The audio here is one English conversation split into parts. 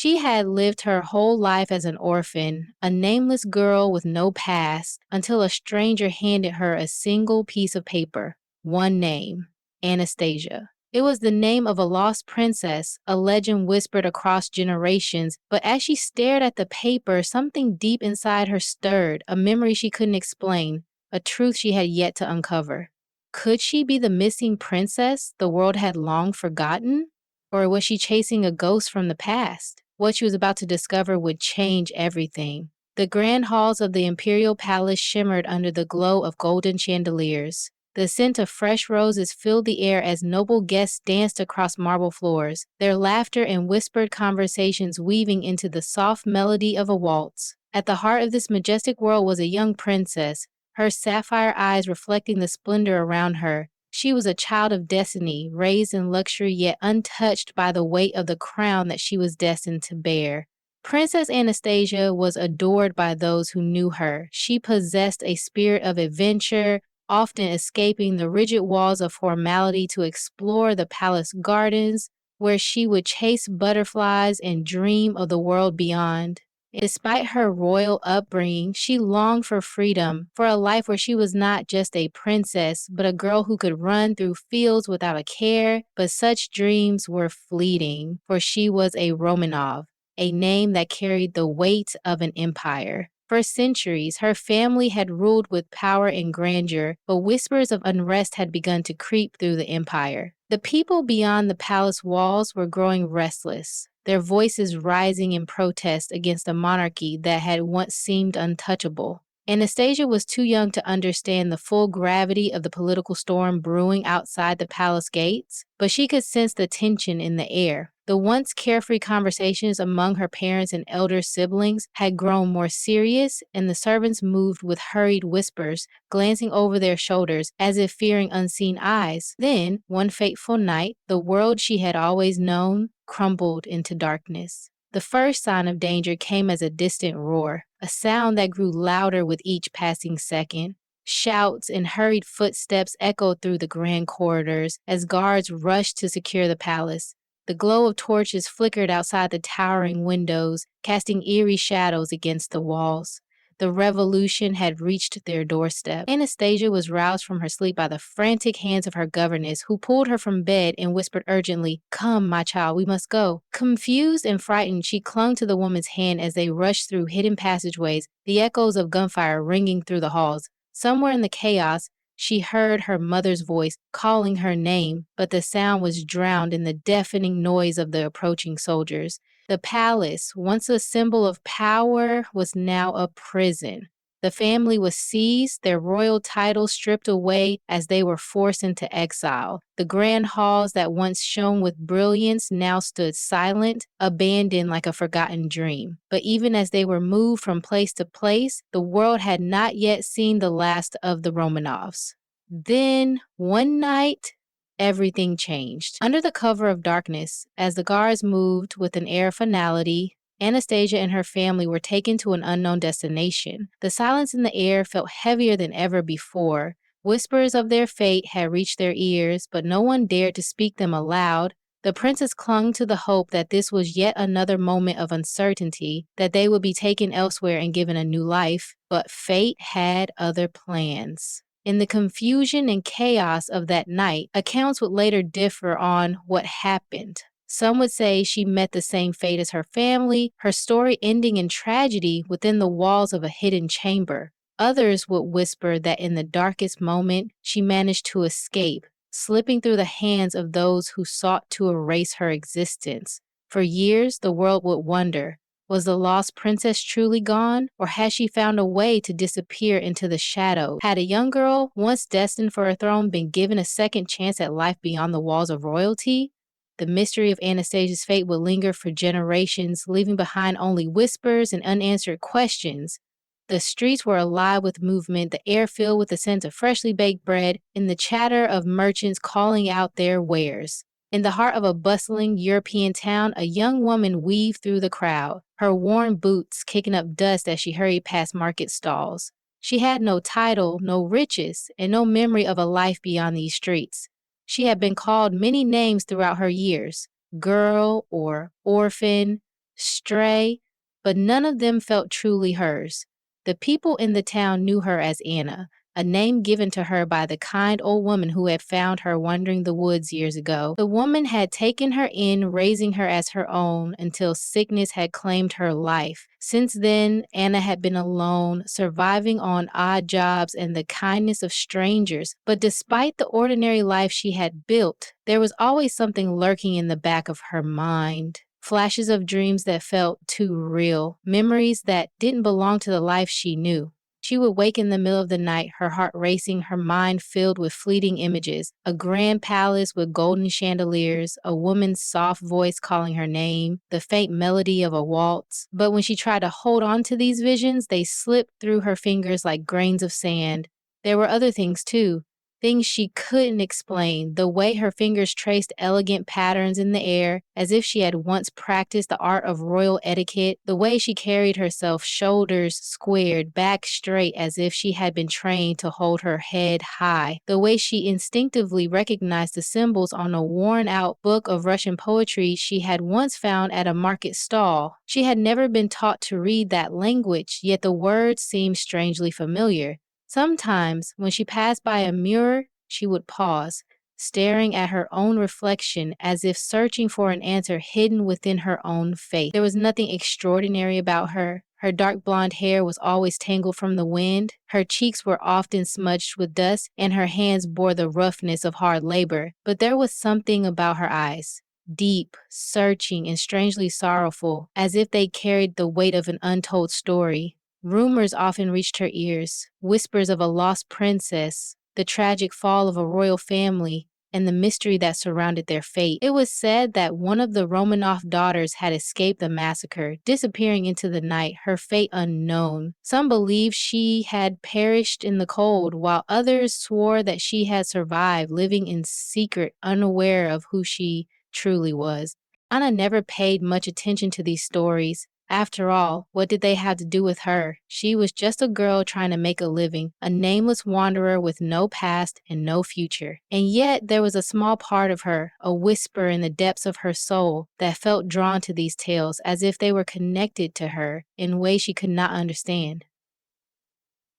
She had lived her whole life as an orphan, a nameless girl with no past, until a stranger handed her a single piece of paper. One name: Anastasia. It was the name of a lost princess, a legend whispered across generations, but as she stared at the paper, something deep inside her stirred, a memory she couldn't explain, a truth she had yet to uncover. Could she be the missing princess the world had long forgotten? Or was she chasing a ghost from the past? What she was about to discover would change everything. The grand halls of the imperial palace shimmered under the glow of golden chandeliers. The scent of fresh roses filled the air as noble guests danced across marble floors, their laughter and whispered conversations weaving into the soft melody of a waltz. At the heart of this majestic world was a young princess, her sapphire eyes reflecting the splendor around her. She was a child of destiny, raised in luxury yet untouched by the weight of the crown that she was destined to bear. Princess Anastasia was adored by those who knew her. She possessed a spirit of adventure, often escaping the rigid walls of formality to explore the palace gardens, where she would chase butterflies and dream of the world beyond. Despite her royal upbringing, she longed for freedom, for a life where she was not just a princess, but a girl who could run through fields without a care. But such dreams were fleeting, for she was a Romanov, a name that carried the weight of an empire. For centuries, her family had ruled with power and grandeur, but whispers of unrest had begun to creep through the empire. The people beyond the palace walls were growing restless, their voices rising in protest against a monarchy that had once seemed untouchable. Anastasia was too young to understand the full gravity of the political storm brewing outside the palace gates, but she could sense the tension in the air. The once carefree conversations among her parents and elder siblings had grown more serious, and the servants moved with hurried whispers, glancing over their shoulders as if fearing unseen eyes. Then, one fateful night, the world she had always known crumbled into darkness. The first sign of danger came as a distant roar, a sound that grew louder with each passing second. Shouts and hurried footsteps echoed through the grand corridors as guards rushed to secure the palace. The glow of torches flickered outside the towering windows, casting eerie shadows against the walls. The revolution had reached their doorstep. Anastasia was roused from her sleep by the frantic hands of her governess, who pulled her from bed and whispered urgently, "Come, my child, we must go." Confused and frightened, she clung to the woman's hand as they rushed through hidden passageways, the echoes of gunfire ringing through the halls. Somewhere in the chaos, she heard her mother's voice calling her name, but the sound was drowned in the deafening noise of the approaching soldiers. The palace, once a symbol of power, was now a prison. The family was seized, their royal titles stripped away as they were forced into exile. The grand halls that once shone with brilliance now stood silent, abandoned like a forgotten dream. But even as they were moved from place to place, the world had not yet seen the last of the Romanovs. Then, one night, everything changed. Under the cover of darkness, as the guards moved with an air of finality, Anastasia and her family were taken to an unknown destination. The silence in the air felt heavier than ever before. Whispers of their fate had reached their ears, but no one dared to speak them aloud. The princess clung to the hope that this was yet another moment of uncertainty, that they would be taken elsewhere and given a new life. But fate had other plans. In the confusion and chaos of that night, accounts would later differ on what happened. Some would say she met the same fate as her family, her story ending in tragedy within the walls of a hidden chamber. Others would whisper that in the darkest moment, she managed to escape, slipping through the hands of those who sought to erase her existence. For years, the world would wonder, was the lost princess truly gone, or had she found a way to disappear into the shadows? Had a young girl, once destined for a throne, been given a second chance at life beyond the walls of royalty? The mystery of Anastasia's fate would linger for generations, leaving behind only whispers and unanswered questions. The streets were alive with movement, the air filled with the scent of freshly baked bread, and the chatter of merchants calling out their wares. In the heart of a bustling European town, a young woman weaved through the crowd, her worn boots kicking up dust as she hurried past market stalls. She had no title, no riches, and no memory of a life beyond these streets. She had been called many names throughout her years: girl or orphan, stray, but none of them felt truly hers. The people in the town knew her as Anna, a name given to her by the kind old woman who had found her wandering the woods years ago. The woman had taken her in, raising her as her own until sickness had claimed her life. Since then, Anna had been alone, surviving on odd jobs and the kindness of strangers. But despite the ordinary life she had built, there was always something lurking in the back of her mind. Flashes of dreams that felt too real, memories that didn't belong to the life she knew. She would wake in the middle of the night, her heart racing, her mind filled with fleeting images. A grand palace with golden chandeliers, a woman's soft voice calling her name, the faint melody of a waltz. But when she tried to hold on to these visions, they slipped through her fingers like grains of sand. There were other things too. Things she couldn't explain, the way her fingers traced elegant patterns in the air, as if she had once practiced the art of royal etiquette, the way she carried herself, shoulders squared, back straight, as if she had been trained to hold her head high, the way she instinctively recognized the symbols on a worn-out book of Russian poetry she had once found at a market stall. She had never been taught to read that language, yet the words seemed strangely familiar. Sometimes, when she passed by a mirror, she would pause, staring at her own reflection as if searching for an answer hidden within her own face. There was nothing extraordinary about her. Her dark blonde hair was always tangled from the wind, her cheeks were often smudged with dust, and her hands bore the roughness of hard labor. But there was something about her eyes. Deep, searching, and strangely sorrowful, as if they carried the weight of an untold story. Rumors often reached her ears, whispers of a lost princess, the tragic fall of a royal family, and the mystery that surrounded their fate. It was said that one of the Romanov daughters had escaped the massacre, disappearing into the night, her fate unknown. Some believed she had perished in the cold, while others swore that she had survived, living in secret, unaware of who she truly was. Anna never paid much attention to these stories. After all, what did they have to do with her? She was just a girl trying to make a living, a nameless wanderer with no past and no future. And yet there was a small part of her, a whisper in the depths of her soul, that felt drawn to these tales as if they were connected to her in ways she could not understand.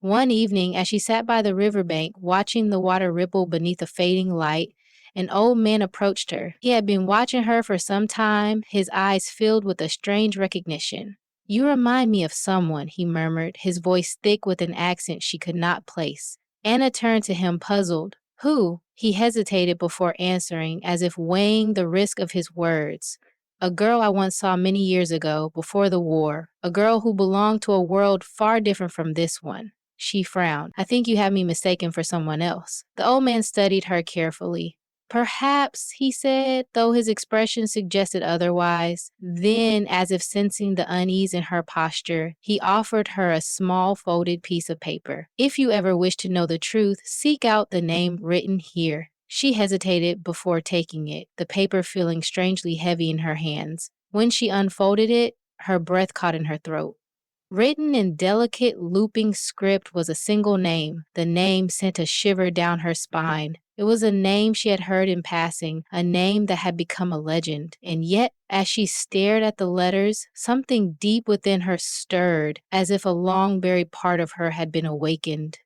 One evening, as she sat by the riverbank, watching the water ripple beneath a fading light, an old man approached her. He had been watching her for some time, his eyes filled with a strange recognition. "You remind me of someone," he murmured, his voice thick with an accent she could not place. Anna turned to him, puzzled. "Who?" He hesitated before answering, as if weighing the risk of his words. "A girl I once saw many years ago, before the war. A girl who belonged to a world far different from this one." She frowned. "I think you have me mistaken for someone else." The old man studied her carefully. "Perhaps," he said, though his expression suggested otherwise. Then, as if sensing the unease in her posture, he offered her a small folded piece of paper. "If you ever wish to know the truth, seek out the name written here." She hesitated before taking it, the paper feeling strangely heavy in her hands. When she unfolded it, her breath caught in her throat. Written in delicate, looping script was a single name. The name sent a shiver down her spine. It was a name she had heard in passing, a name that had become a legend. And yet, as she stared at the letters, something deep within her stirred, as if a long-buried part of her had been awakened.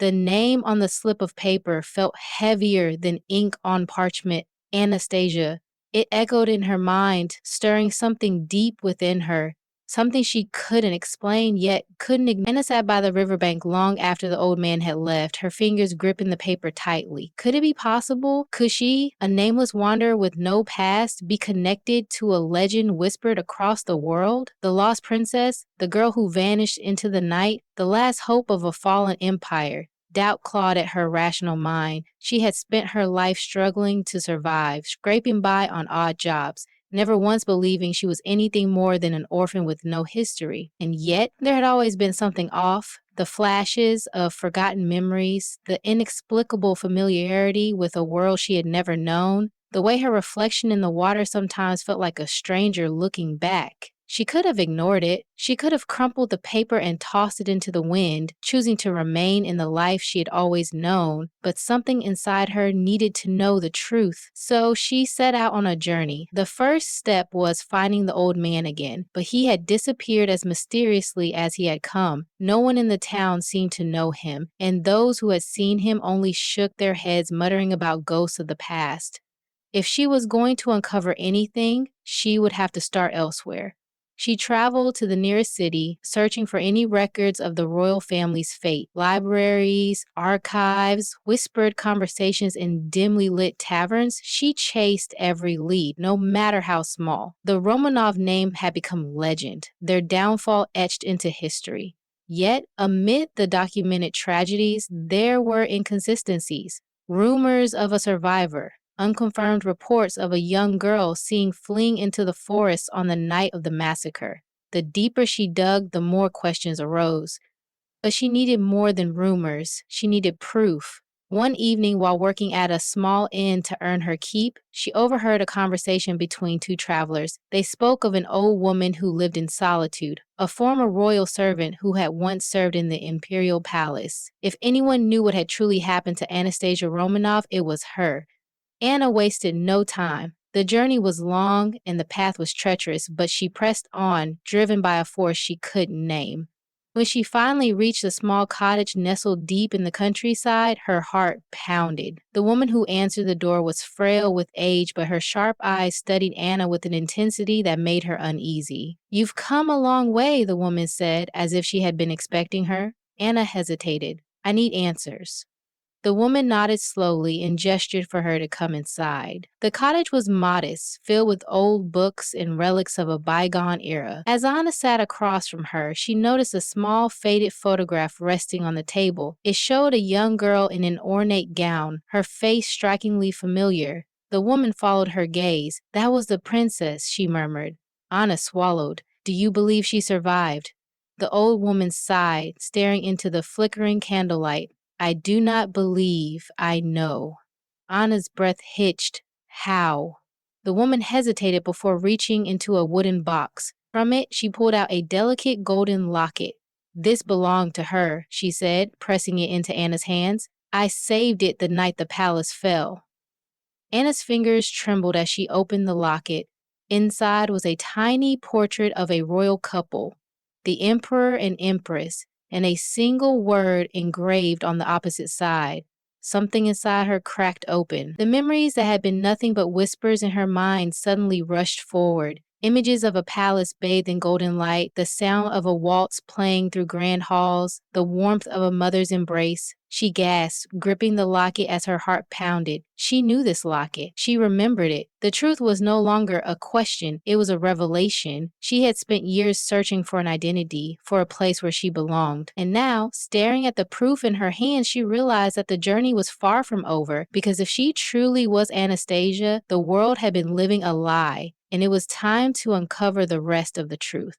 The name on the slip of paper felt heavier than ink on parchment. Anastasia. It echoed in her mind, stirring something deep within her. Something she couldn't explain, yet couldn't ignore. Anna sat by the riverbank long after the old man had left, her fingers gripping the paper tightly. Could it be possible? Could she, a nameless wanderer with no past, be connected to a legend whispered across the world? The lost princess, the girl who vanished into the night, the last hope of a fallen empire. Doubt clawed at her rational mind. She had spent her life struggling to survive, scraping by on odd jobs, never once believing she was anything more than an orphan with no history. And yet, there had always been something off. The flashes of forgotten memories, the inexplicable familiarity with a world she had never known, the way her reflection in the water sometimes felt like a stranger looking back. She could have ignored it. She could have crumpled the paper and tossed it into the wind, choosing to remain in the life she had always known, but something inside her needed to know the truth. So she set out on a journey. The first step was finding the old man again, but he had disappeared as mysteriously as he had come. No one in the town seemed to know him, and those who had seen him only shook their heads, muttering about ghosts of the past. If she was going to uncover anything, she would have to start elsewhere. She traveled to the nearest city, searching for any records of the royal family's fate. Libraries, archives, whispered conversations in dimly lit taverns. She chased every lead, no matter how small. The Romanov name had become legend, their downfall etched into history. Yet, amid the documented tragedies, there were inconsistencies. Rumors of a survivor, unconfirmed reports of a young girl seen fleeing into the forest on the night of the massacre. The deeper she dug, the more questions arose. But she needed more than rumors. She needed proof. One evening, while working at a small inn to earn her keep, she overheard a conversation between two travelers. They spoke of an old woman who lived in solitude, a former royal servant who had once served in the imperial palace. If anyone knew what had truly happened to Anastasia Romanov, it was her. Anna wasted no time. The journey was long and the path was treacherous, but she pressed on, driven by a force she couldn't name. When she finally reached a small cottage nestled deep in the countryside, her heart pounded. The woman who answered the door was frail with age, but her sharp eyes studied Anna with an intensity that made her uneasy. "You've come a long way," the woman said, as if she had been expecting her. Anna hesitated. "I need answers." The woman nodded slowly and gestured for her to come inside. The cottage was modest, filled with old books and relics of a bygone era. As Anna sat across from her, she noticed a small, faded photograph resting on the table. It showed a young girl in an ornate gown, her face strikingly familiar. The woman followed her gaze. "That was the princess," she murmured. Anna swallowed. "Do you believe she survived?" The old woman sighed, staring into the flickering candlelight. "I do not believe, I know." Anna's breath hitched. "How?" The woman hesitated before reaching into a wooden box. From it, she pulled out a delicate golden locket. "This belonged to her," she said, pressing it into Anna's hands. "I saved it the night the palace fell." Anna's fingers trembled as she opened the locket. Inside was a tiny portrait of a royal couple, the emperor and empress, and a single word engraved on the opposite side. Something inside her cracked open. The memories that had been nothing but whispers in her mind suddenly rushed forward. Images of a palace bathed in golden light, the sound of a waltz playing through grand halls, the warmth of a mother's embrace. She gasped, gripping the locket as her heart pounded. She knew this locket. She remembered it. The truth was no longer a question. It was a revelation. She had spent years searching for an identity, for a place where she belonged. And now, staring at the proof in her hand, she realized that the journey was far from over, because if she truly was Anastasia, the world had been living a lie, and it was time to uncover the rest of the truth.